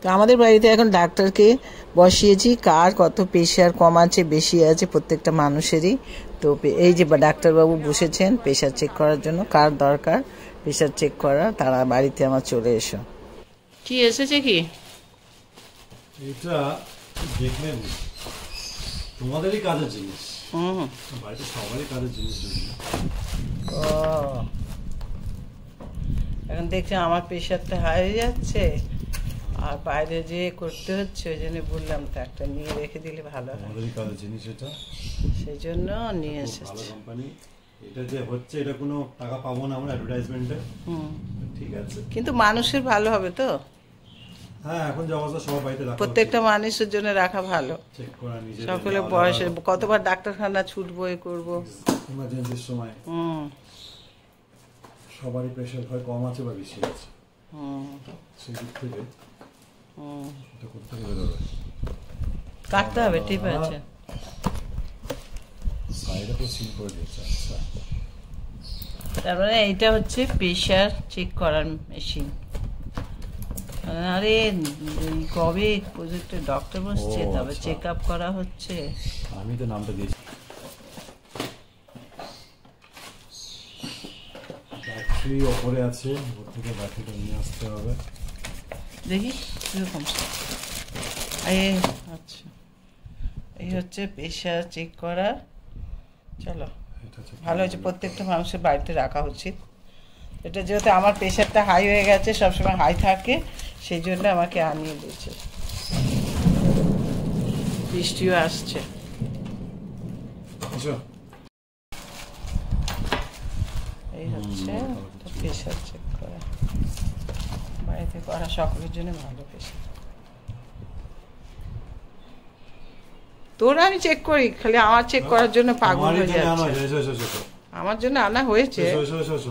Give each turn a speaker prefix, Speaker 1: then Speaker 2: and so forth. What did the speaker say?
Speaker 1: তো আমাদের বাড়িতে এখন ডাক্তারকে বসিয়েছি, কার কত প্রেশার কম আছে বেশি আছে প্রত্যেকটা মানুষেরই। তো এই যে ডাক্তারবাবু বসেছেন প্রেশার চেক করার জন্য, কার দরকার প্রেশার চেক করা তারা বাড়িতে আমার চলে এসো। কি এসেছে কি
Speaker 2: এটা দেখলে তোমাদেরই কাজের জিনিস, বাড়িতে সবারই কাজের জিনিস।
Speaker 1: ও এখন দেখছি আমার প্রেশারটা হাই হয়ে যাচ্ছে আর বাইরে যে করতে হচ্ছে, ওই জন্য বললাম তো একটা নিয়ে রেখে দিলে ভালো হয়।
Speaker 2: আমাদেরই কাজের জিনিস এটা,
Speaker 1: সেই জন্য নিয়ে এসেছি।
Speaker 2: ভালো কোম্পানি। এটা যে হচ্ছে এটা কোনো টাকা পাবো না আমরা অ্যাডভার্টাইজমেন্টে, ঠিক আছে, কিন্তু
Speaker 1: মানুষের ভালো হবে তো।
Speaker 2: হ্যাঁ এখন যে অবস্থা সবার বাড়িতে রাখা,
Speaker 1: প্রত্যেকটা মানুষের জন্য রাখা ভালো।
Speaker 2: চেক করা নিজে,
Speaker 1: সকলে বয়সে কতবার ডাক্তারখানা ছুটবো এ করবো
Speaker 2: ইমার্জেন্সির সময়। সবারই প্রেশার হয় কম আছে বা বেশি আছে, সেই দিক থেকে এটা করতে হবে,
Speaker 1: কাটতে হবে। ঠিক আছে,
Speaker 2: সাইডে তো সিল করে দিয়েছে। আচ্ছা,
Speaker 1: তারপরে এইটা হচ্ছে প্রেশার চেক করার মেশিন। আরে কবে প্রজেক্টে ডক্টর বসছে, তবে চেক আপ করা হচ্ছে।
Speaker 2: আমি তো নামটা দিয়েছি। ব্যাটারি ওপরে আছে, ওর থেকে ব্যাটারিটা নিয়ে আসতে হবে।
Speaker 1: দেখি কিরকম। আচ্ছা, এই হচ্ছে প্রেশার চেক করা। চলো ভালো হয়েছে, প্রত্যেকটা মানুষের বাড়িতে রাখা উচিত। এটা যেহেতু আমার প্রেশারটা হাই হয়ে গেছে, সবসময় হাই থাকে, সেই জন্য আমাকে আনিয়ে দিয়েছে। বৃষ্টিও আসছে। এই হচ্ছে প্রেশার চেক করা, বাড়িতে করা সকলের জন্য ভালো। প্রেশার তোরা আমি চেক করি, খালি আমার চেক করার জন্য পাগল হয়ে যাচ্ছে।
Speaker 2: আমার
Speaker 1: আমার জন্য আনা হয়েছে।